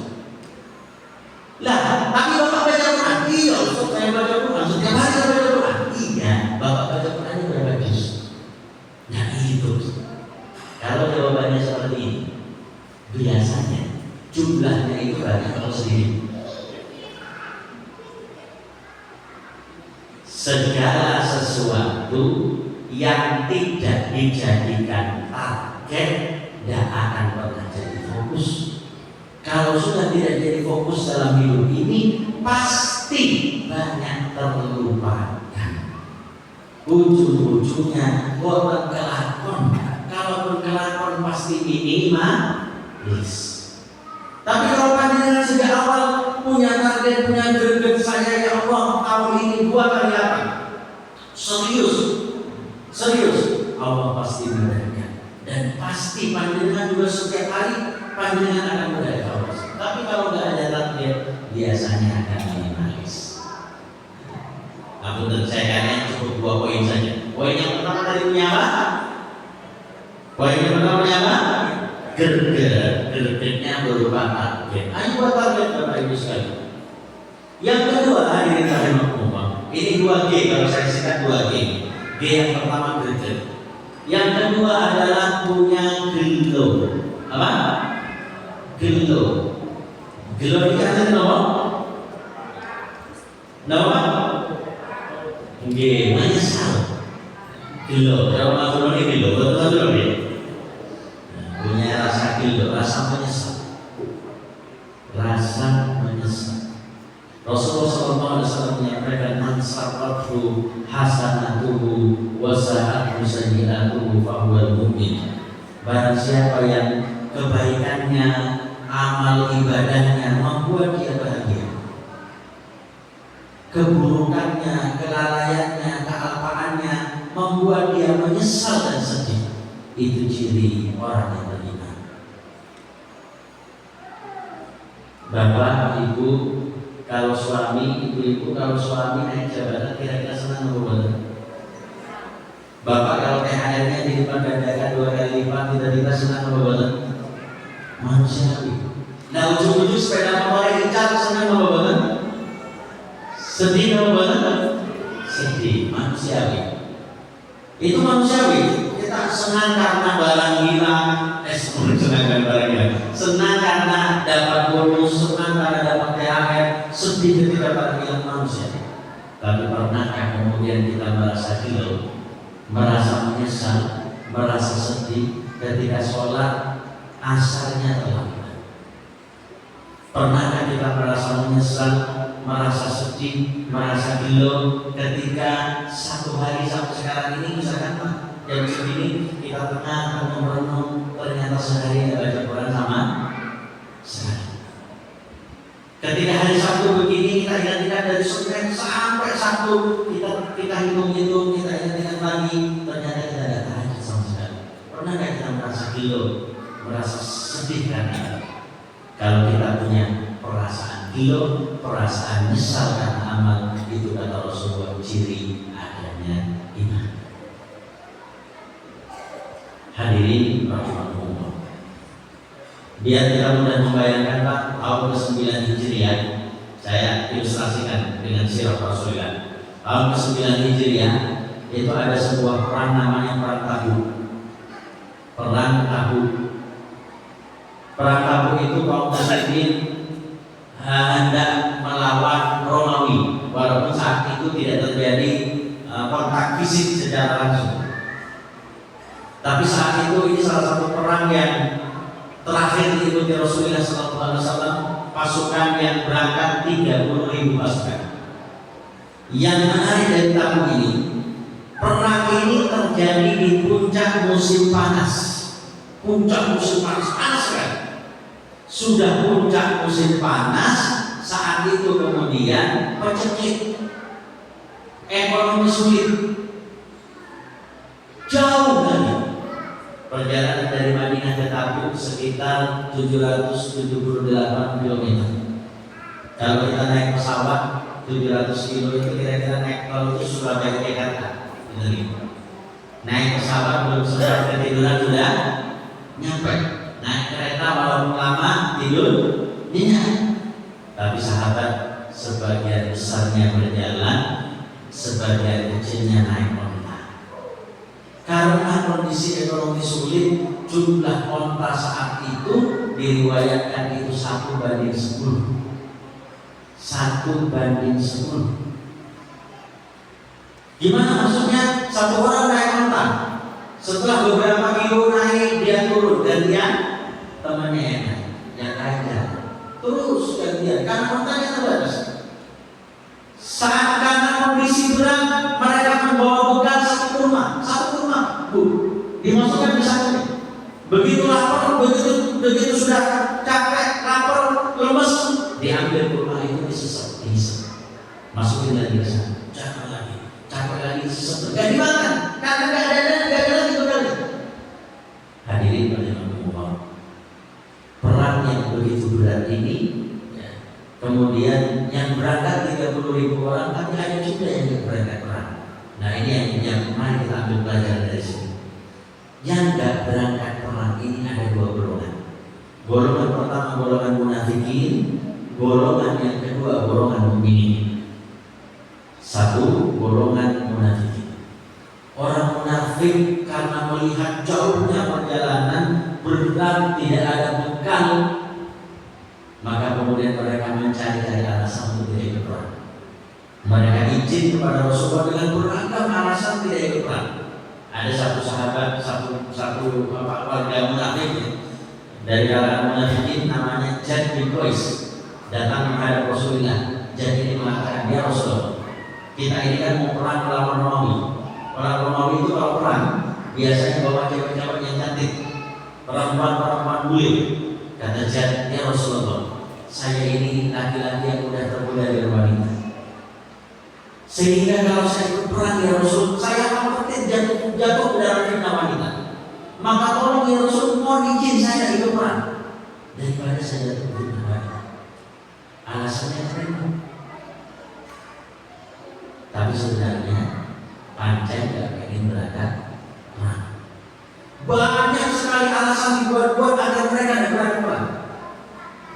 Lah, tapi Bapak baca Quran? Iya Ustaz, saya baca Quran. Setiap hari saya baca Quran. Iya, Bapak baca Quran berapa juz? Nah itu Ustaz. Kalau jawabannya seperti ini, biasanya jumlahnya itu banyak atau sedikit? Segala sesuatu yang tidak dijadikan target tidak akan pernah jadi fokus. Kalau sudah tidak jadi fokus dalam hidup ini, pasti banyak terlupakan. Ujung-ujungnya bukan kelakon. Kalaupun kelakon pasti minimalis. Tapi kalau panjenengan sejak awal punya target, punya greget, saya ya Allah tahun ini 2 kali apa? Serius, Allah pasti mudahkan. Dan pasti panjenengan juga setiap hari panjenengan akan mudahkan Allah. Tapi kalau nggak ada target, biasanya akan minimalis. Aku dan saya kalian cukup 2 poin saja. Poin yang pertama tadi punya apa? Poin yang pertama punya apa? Gregetnya berupa target. Ayo buat target Bapak Ibu sekalian. Yang kedua, hadirin rahimakumullah, ini 2G, kalau saya singkat 2G. G yang pertama greget. Yang kedua adalah punya gelo. Apa? Gelo. Gelo iki artine napa? Napa? Nggih, menyesal. Gelo, kalau matur ini gelo, betul ya. Punya rasa gelo, rasa menyesal. Rasa menyesal. Rasulullah SAW menyampaikan man sarrafhu hasanatuhu wa sa'atuhu sayyi'atuhu fahuwal mu'min. Barang siapa yang kebaikannya, amal ibadahnya membuat dia bahagia, keburukannya, kelalaiannya, kealpaannya membuat dia menyesal dan sedih, itu ciri orang yang beriman. Bapak, Ibu, kalau suami, ibu-ibu kalau suami naik jabatan kira-kira senang atau benar? Bapak kalau THR-nya dilipat gandakan 2 kali lipat tiba-tiba senang atau benar? Manusiawi. Nah ujung-ujung sepeda motor dicat senang atau benar? Sedih atau benar? Sedih, manusiawi. Itu manusiawi. Kita senang karena barang hilang, senang karena barang hilang. Senang karena dapat bonus, senang karena dapat THR, sedih ketika barang hilang manusia. Tapi pernahkah kemudian kita merasa gila, merasa menyesal, merasa sedih ketika sholat asarnya terlambat? Pernahkah kita merasa menyesal, merasa sedih, merasa gila ketika satu hari sampai sekarang ini misalkan jam segini kita tengah merenung ternyata sehari tidak baca Quran sama sekali. Ketika hari Sabtu begini kita ingat-ingat dari Senin sampai Sabtu kita hitung-hitung, kita ingat-ingat lagi ternyata kita tidak tahajud sama sekali. Pernahkah kita merasa gila, merasa sedih karena kalau kita punya perasaan gila, perasaan nyesal karena amal, itu kata Rasulullah ciri adanya iman. Hadirin rahimakumullah. Biar kita mudah membayangkan Pak, tahun ke-9 Hijriah, saya ilustrasikan dengan sirah Rasulullah. Tahun ke-9 Hijriah itu ada sebuah perang namanya Perang Tabuk. Perang Tabuk. Perang Tabuk itu kaum muslimin hendak melawan Romawi, walaupun saat itu tidak terjadi kontak fisik secara langsung. Tapi saat itu ini salah satu perang yang terakhir diikuti Rasulullah SAW. Pasukan yang berangkat 30.000 pasukan. Yang menarik dari Tabuk ini, perang ini terjadi di puncak musim panas. Puncak musim panas, panas kan? Sudah puncak musim panas, saat itu kemudian pecekik, ekonomi sulit, jauh lagi. Perjalanan dari Madinah ke Tabuk sekitar 778 km. Kalau kita naik pesawat 700 km itu kira-kira naik tol itu Surabaya ke Jakarta. Naik pesawat belum sempat ketiduran sudah nyampe. Naik kereta walaupun lama tidur nyenyak. Tapi sahabat, sebagian besarnya berjalan, sebagian kecilnya naik onta. Karena kondisi ekonomi sulit, jumlah onta saat itu diriwayatkan itu 1:10. 1:10. Gimana maksudnya? Satu orang naik onta, setelah beberapa kilo naik dia turun, gantian temannya yang naik, yang lainnya terus gantian karena ontanya terbatas. Saat karena kondisi berat, mereka membawa bekal satu rumah, Bu, dimasukkan di sana. Begitu lapar, begitu sudah capek, lapar, lemes, diambil kurma itu disesat, masukin lagi ke sana, capek lagi, disesat, gak dimakan, karena gak ada lagi bekalnya. Hadirin rahimakumullah, perang yang begitu berat ini, ya, kemudian yang berangkat 30.000 orang, tapi ada juga yang berangkat perang. Nah ini yang kemarin kita ambil pelajaran dari sini. Yang gak berangkat perang ini ada 2 golongan. Golongan pertama golongan munafikin, golongan yang kedua golongan mukminin. 1, golongan munafikin. Orang munafik karena melihat jauhnya perjalanan, berat, tidak ada bekal, maka kemudian kemudian mereka mencari-cari alasan untuk tidak ikut perang. Mereka izin kepada Rasulullah dengan beragam alasan tidak ikut perang. Ada satu sahabat, satu warga munafik dari kalangan munafikin namanya Jad bin Qais, datang menghadap Rasulullah. Jad ini mengatakan, ya Rasulullah, kita ini kan mau perang melawan Romawi. Orang Romawi itu kalau perang biasanya bawa cewek-cewek yang cantik, perempuan-perempuan bule. Kata Jad, ya Rasulullah, saya ini laki-laki yang udah tergoda dari wanita, sehingga kalau saya ikut perang ya Rasul, saya khawatir jatuh ke dalam fitnah wanita. Maka tolong ya Rasul, mohon izin saya ikut perang daripada saya jatuh ke fitnah wanita. Alasannya terima. Tapi sebenarnya Pancai gak pengen berangkat perang. Banyak sekali alasan dibuat-buat agar mereka tidak berangkat perang.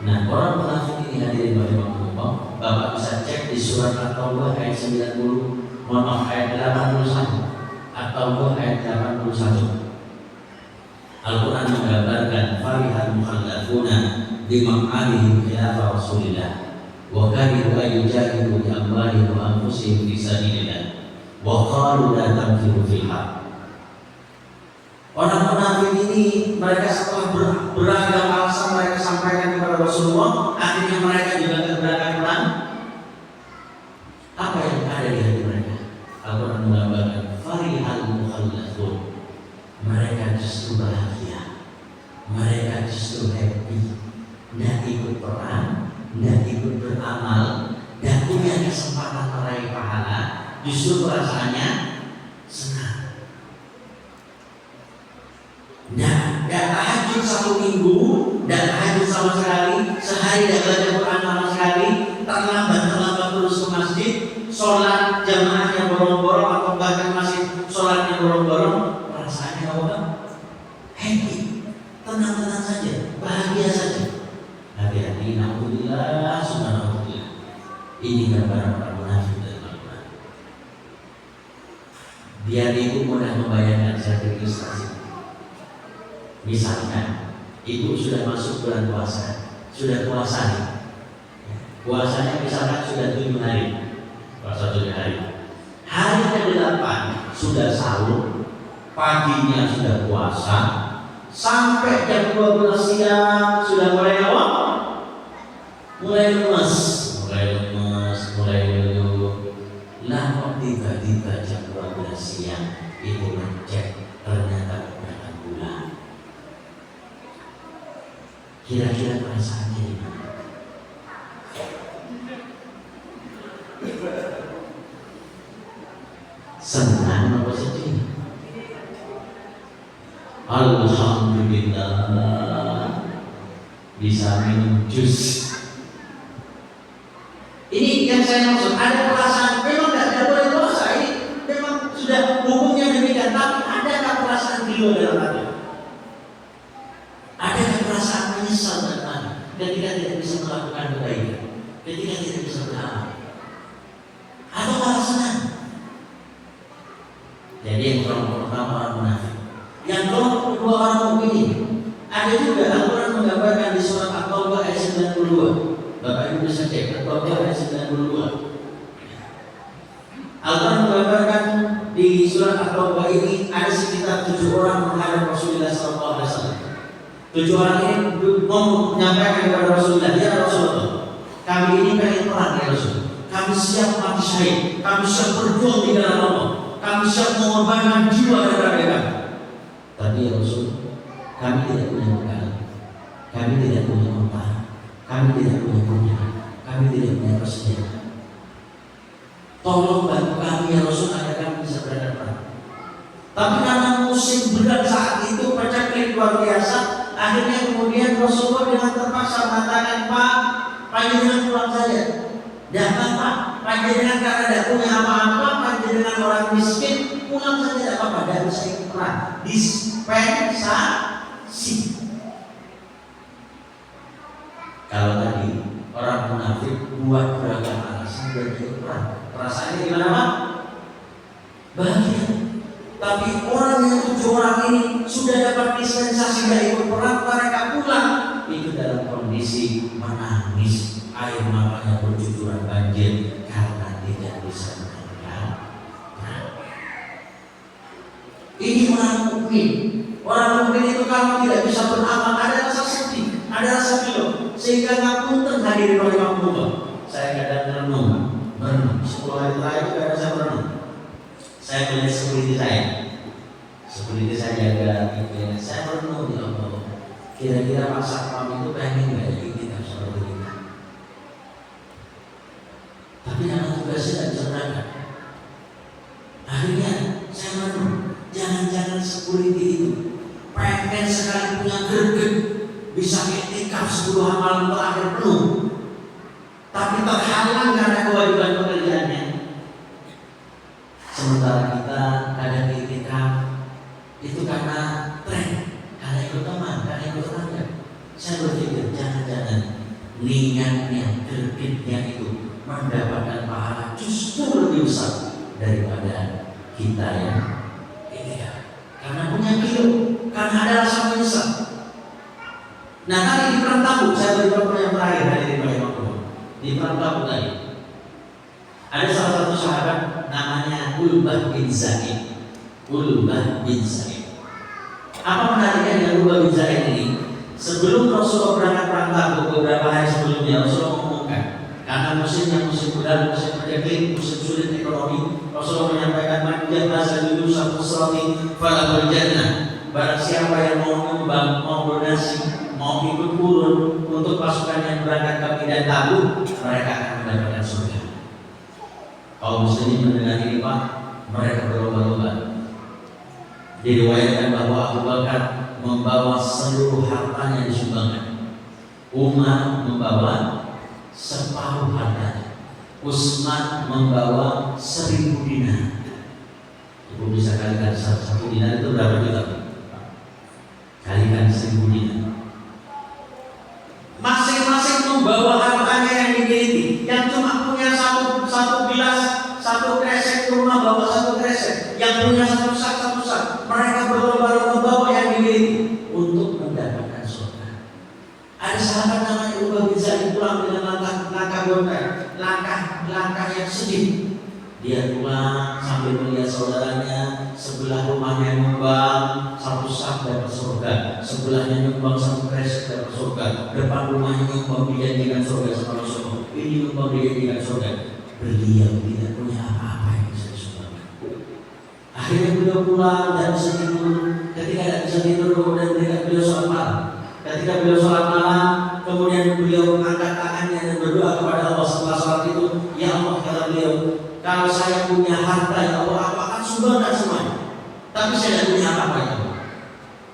Nah, orang munafik ini hadirin bagaimana Bapak bisa cek di surat At-Taubah ayat 90, ayat 81, At-Taubah ayat 81. Al-Quran menggambarkan farihal mukhallafuna bimaq'adihim khilafah Rasulillah wa karihu ayyujahidu bi amwalihim wa anfusihim fi sabilillah wa qalu la tanfiru fil haq. Orang munafik ini mereka setelah beragam alasan mereka sampaikan kepada Rasulullah, akhirnya mereka juga berangkat perang. Apa yang ada di hati mereka? Al-Quran menggambarkan farihal mukhallafun, mereka justru bahagia, mereka justru happy, tidak ikut perang, tidak ikut beramal, dan punya kesempatan meraih pahala, justru perasaannya senang. Nah, dan tahajud 1 minggu, dan tahajud sama sekali, sehari tidak belajar Quran sama sekali, terlambat terus ke masjid, sholat jamaahnya bolong-bolong atau bahkan masih sholatnya bolong-bolong, perasaannya apa? Happy, tenang-tenang saja, bahagia saja. Hati-hati, alhamdulillah, subhanallah. Ini gambaran orang munafik dan Al-Quran. Biar ibu mudah membayangkan secara ilustrasi. Misalnya, ibu sudah masuk bulan puasa, sudah puasa nih. Puasanya misalkan sudah 7 hari, puasa 7 hari. Hari ke-8 sudah sahur, paginya sudah puasa, sampai jam 12 siang sudah mulai apa? Mulai lemes, mulai leluh. Lah kok tiba-tiba jam 12 siang ibu ngecek ternyata berapa bulan. Kira-kira perasaannya gimana? Senang apa sedih? Alhamdulillah bisa minum jus. Ini yang saya maksud, ada perasaan memang tidak boleh puasa, ini memang sudah hukumnya demikian, tapi adakah perasaan ridho dalam hati? Adakah perasaan menyesal dalam hati ketika tidak bisa melakukan kebaikan, ketika tidak bisa beramal, atau malah senang? Jadi yang kelompok pertama orang munafik, yang kelompok kedua orang mukmin. Ada juga Al-Quran menggambarkan di surat At-Taubah ayat 92. Bapak Ibu bisa cek At-Taubah ayat 92. Al-Quran menggambarkan di surat At-Taubah ini ada sekitar 7 orang menghadap Rasulullah SAW. 7 orang ini mau menyampaikan kepada Rasulullah, ya Rasulullah, kami ini pengen perang ya Rasul. Kami siap mati syahid, kami siap berjuang di dalam Allah, kami siap mengorbankan jiwa dan raga kami. Tapi ya Rasul, kami tidak punya bekal, kami tidak punya unta, kami tidak punya punya, kami tidak punya persenjataan. Tolong bantu kami ya Rasul agar kami bisa berangkat perang. Tapi karena musim berat saat itu pecaklik luar biasa, akhirnya kemudian Rasulullah dengan terpaksa mengatakan, Pak, panjenengan pulang saja. Jangan Pak, panjenengan karena tidak punya apa-apa, panjenengan orang miskin, pulang saja tidak apa-apa, dan bisa ikut perang. Dispensasi. Kalau tadi orang munafik buat beragam alasan dan ikut perang, perasaannya gimana Pak? Bahagia. Tapi orang yang 7 orang ini sudah dapat dispensasi dari ikut perang, mereka pulang itu dalam kondisi kondisi menangis, air matanya bercucuran banjir karena tidak bisa menangkap. Ini orang mukmin. Orang mukmin itu kalau tidak bisa beramal ada rasa sedih, ada rasa pilu, sehingga ngapunten hadirin rahimakumullah. Saya kadang merenung 10 hari terakhir kadang saya merenung. Saya melihat security saya jaga gitu. Saya merenung, ya Allah, kira-kira Pak Satpam itu pengen nggak ya kita seperti ini? Tapi karena tugasnya tidak diserahkan, akhirnya saya merenung. Jangan-jangan security itu pengen sekali punya greget, bisa iktikaf 10 malam terakhir penuh, tapi terhalang karena kewajiban pekerjaannya. Sementara kita kadang iktikaf itu karena tren, karena ikut teman, karena ikut tetangga. Saya berpikir jangan-jangan niatnya, gregetnya itu mendapatkan pahala justru lebih besar daripada kita yang iktikaf. Karena punya kilu, karena ada rasa menyesal. Nah, tadi di perang Tabuk, saya beri contoh yang terakhir dari di perang Tabuk tadi. Ada salah satu sahabat namanya Ulbah bin Zaid. Apa menariknya dengan Ulbah bin Zaid ini? Sebelum Rasulullah berangkat perang Tabuk, beberapa hari sebelumnya Rasulullah mengumumkan, karena musim berat, musim berdetik, musim sulit ekonomi, Rasulullah menyampaikan manjat bahasa dulu satu serati falahul jannah. Barang siapa yang mau nyumbang, mau donasi, mau ikut turun untuk pasukan yang berangkat ke medan Tabuk, mereka akan mendapatkan surga. Kaum muslimin mendengar ini Pak, mereka berlomba-lomba. Diriwayatkan bahwa Abu Bakar membawa seluruh hartanya disumbangkan, Umar membawa separuh hartanya, Utsman membawa 1000 dinar. Ibu bisa kalikan 1 dinar itu berapa juta? Kalikan 1000 dinar. Masing-masing membawa hartanya yang dimiliki. Yang cuma punya satu gelas, satu kresek, rumah bawa 1 kresek. Yang punya satu sak. Mereka berlomba-lomba bawa yang dimiliki untuk mendapatkan surga. Ada sahabat namanya Ulbah bin Zaid pulang dengan langkah yang sedih. Dia pulang sambil melihat saudaranya, sebelah rumahnya nyumbang 1 sak dapat surga, sebelahnya nyumbang 1 kresek dapat surga, depan rumahnya nyumbang dijanjikan surga sama Rasulullah, ini nyumbang dijanjikan surga. Beliau tidak punya apa-apa yang bisa disumbangkan. Akhirnya beliau pulang dan bisa tidur. Ketika tidak bisa tidur, kemudian beliau sholat malam. Ketika beliau sholat malam, kemudian beliau angkat tangannya dan berdoa kepada Allah setelah sholat itu. Ya Allah, kata beliau, kalau saya punya harta ya Allah, aku akan sumbangkan semuanya. Tapi saya tidak punya apa-apa ya Allah.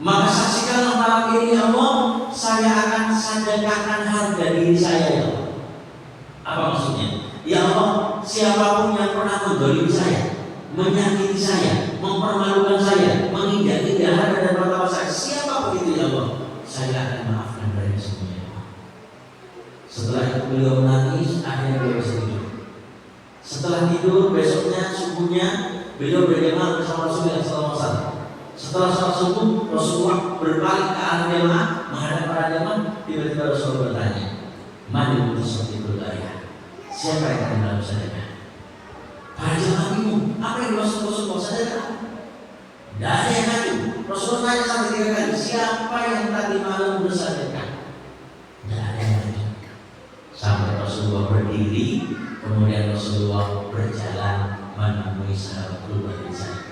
Maka saksikanlah malam ini ya Allah, saya akan sedekahkan harga diri saya ya Allah. Apa maksudnya? Ya Allah, siapapun yang pernah mendolimi saya, menyakiti saya, mempermalukan saya, menginjak-injak harga dan martabat saya, siapapun itu ya Allah, saya akan maafkan dari semuanya. Setelah itu beliau menangis, akhirnya beliau bisa tidur. Setelah tidur, besoknya subuhnya beliau berjamaah bersama Rasulullah SAW. Setelah sholat subuh, Rasulullah berpaling ke arah jamaah, menghadap para jamaah. Tiba-tiba Rasulullah bertanya, "Man yusalli ya? Siapa yang akan dalam sedekah?" Para jamaah bingung, apa yang dimaksud Rasulullah sedekah? Tidak ada yang maju. Rasulullah tanya sampai 3 kali, siapa yang tadi malam bersedekah? Tidak ada yang maju. Sampai Rasulullah berdiri, kemudian Rasulullah berjalan menemui sahabat Ulbah bin Zaid.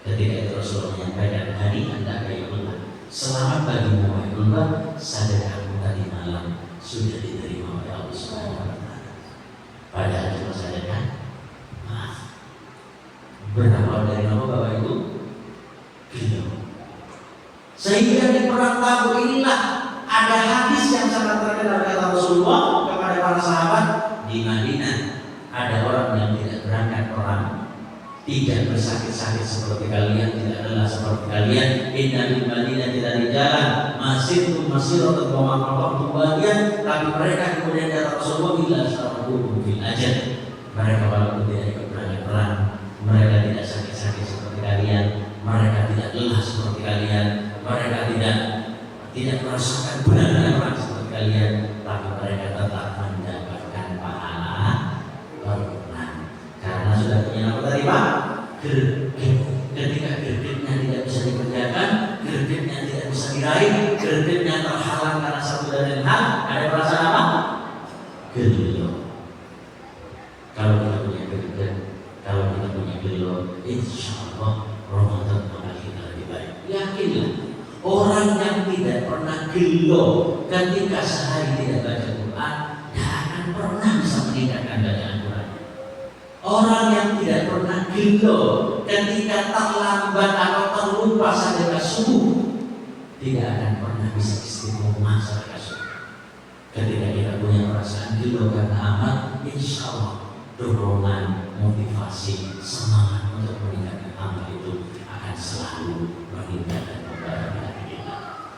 Ketika itu Rasulullah menyampaikan, "Hari Anda Ulbah, selamat bagimu wahai Ulbah, sedekahmu tadi malam sudah diterima oleh Allah Subhanahu wa Ta'ala." Padahal cuma sedekah maaf. Berawal dari nama Bapak Ibu beliau. Sehingga di perang Tabuk inilah ada hadis yang sangat terkenal kata Rasulullah kepada para sahabat, di Madinah ada orang yang tidak berangkat perang, tidak bersakit-sakit seperti kalian, tidak lelah seperti kalian. Inna di Madinah tidak di jalan, masih untuk memantau bagian, tapi mereka kemudian datang Rasulullah bila sarabuhum fil ajal. Mereka walaupun tidak ikut berangkat perang, mereka tidak sakit-sakit seperti kalian, mereka tidak lelah seperti kalian, mereka tidak merasakan benar-benar perang seperti kalian, tapi mereka tetap mendapatkan pahala berenang. Karena sudah punya apa tadi Pak? Greget. Ketika gregetnya tidak bisa dikerjakan, gregetnya tidak bisa diraih, gregetnya terhalang karena satu dan lain hal, ada perasaan apa? Gelo. Kalau kita punya greget, kalau kita punya gelo, insya Allah Ramadan akan kita lebih baik. Yakinlah, orang yang tidak pernah gelo ketika sehari tidak baca Quran, tidak akan pernah bisa meningkatkan bacaan Quran. Orang yang tidak pernah gelo ketika terlambat atau terlupa sampai ke subuh, tidak akan pernah bisa istiqomah sampai ke subuh. Ketika kita punya perasaan gelo karena amal, insya Allah dorongan, motivasi, semangat untuk meningkatkan amal itu akan selalu meningkatkan kepada kita.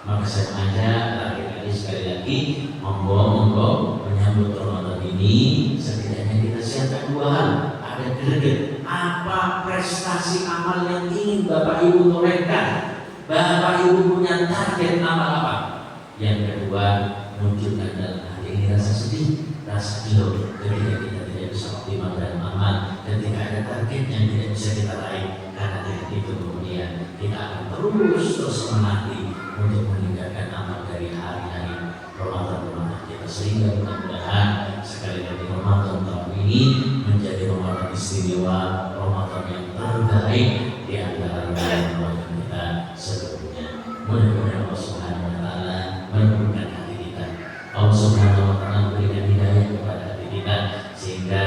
Maka saya mengajak lagi sekali lagi, monggo menyambut Ramadan ini, setidaknya kita siapkan dua hal. Ada greget, apa prestasi amal yang ingin Bapak Ibu torehkan, Bapak Ibu punya target amal apa. Yang kedua, munculkan dalam hati ini rasa sedih, rasa gelo ketika kita tidak bisa optimal dalam amal, ketika ada target yang tidak bisa kita raih. Karena dengan itu kemudian kita akan terus menanti untuk meningkatkan amal dari hari-hari Ramadan kita, sehingga mudah-mudahan sekali lagi Ramadan tahun ini menjadi Ramadan istimewa, Ramadan yang terbaik di antara Ramadan kita sebelumnya. Mudah-mudahan Allah Subhanahu wa Ta'ala menurunkan hati kita, Allah Subhanahu wa Ta'ala memberikan hidayah kepada hati kita, sehingga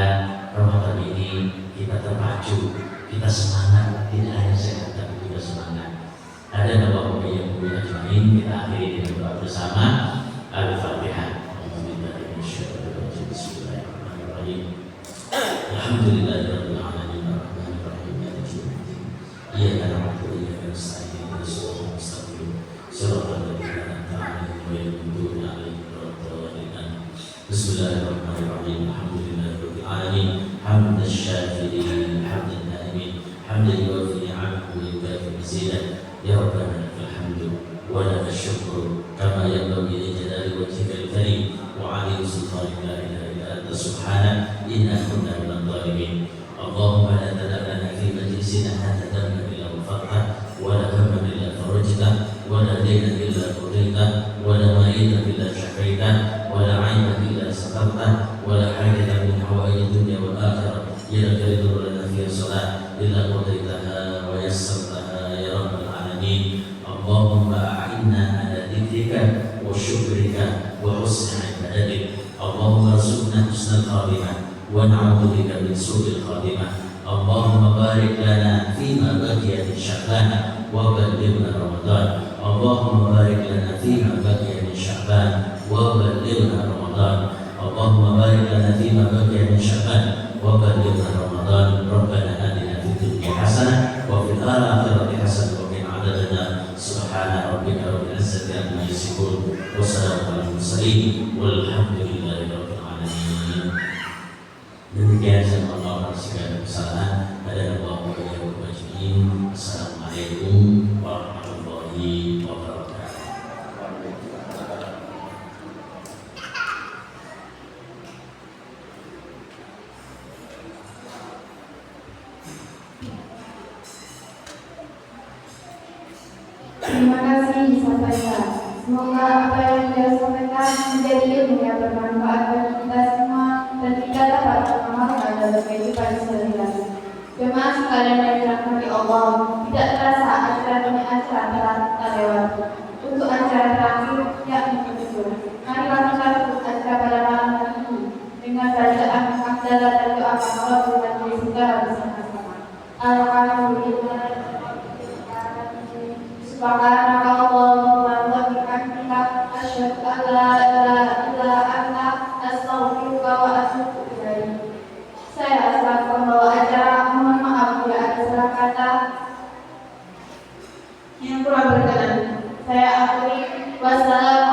Ramadan ini kita terpacu, kita semangat, tidak hanya sehat tapi juga semangat. Ada beberapa yang mulia ajmain, kita akhiri dengan doa bersama. Al-Fatihah. Bismillahirrahmanirrahim. Alhamdulillahirabbil alamin arrahmanir rahim maliki yaumiddin. Iyyaka na'budu wa iyyaka nasta'in ihdinas siratal mustaqim siratal ladzina an'amta 'alaihim ghairil maghdubi 'alaihim waladdallin. Bismillahirrahmanirrahim. Alhamdulillahirabbil alamin hamdan syakirin hamdan na'imin hamdan yuwafi ni'amahu wa yukafi mazidah. Ya Rabbana lakal hamdu wa lakal syukru kama yanbaghi li jalali wajhikal karim wa 'azimi sultanika la ilaha illa anta subhanaka inna kunna minadh dhalimin. Allahumma la tada' lana fi majlisina hadha dhanban illa ghafartah wa la hamman illa farajtah wa la daynan illa qadaitah wa la maridan illa shafaitah wa la 'aiban illa satartah wa la hajatan min hawaij dunya wal akhirah illa qadaytahu lana fiha salat illa qadaitaha wa yassartaha ya rabbal alamin. Allahumma a'inna ala dzikrika wa syukrika wa husni ibadatik. Allahumma arzuqna husnal khatimah wa na'udzu bika min su'il khatimah. Allahumma barik lana fima baqiya min Sya'ban wa ballighna Ramadan. Allahumma barik lana fima baqiya min Sya'ban wa ballighna Ramadan. Allahumma barik lana fima baqiya min Sya'ban wa ballighna Ramadan. Rabbana atina fid dunya hasanah wa fil akhirati hasanah wa qina adzabannar. Subhana rabbika rabbil izzati amma yasifun wa salamun alal mursalin walhamdulillahi rabbil alamin. Demikian saya mohon maaf segala kesalahan. Ada Allah wa iyyakum ajmain. Assalamualaikum warahmatullahi wabarakatuh. Terima kasih disampaikan. Semoga apa yang disampaikan menjadi ilmu yang bermanfaat bagi kita semua dan kita dapat mengamalkan dalam kehidupan sehari-hari. Jemaah sekalian yang dirahmati Allah, tidak terasa acara demi acara telah kita lewati. Untuk acara terakhir yakni penutup. Marilah kita tutup acara pada malam hari ini dengan bacaan hamdalah dan doa kafarat dengan segala bersama-sama. Alhamdulillah. Subhanakallahumma wa bihamdika asyhadu an la ilaha illa anta astaghfiruka wa atubu ilaik. Saya asal pembawa acara, mohon maaf bila ada salah kata yang kurang berkenan. Saya akhiri. Wassalamualaikum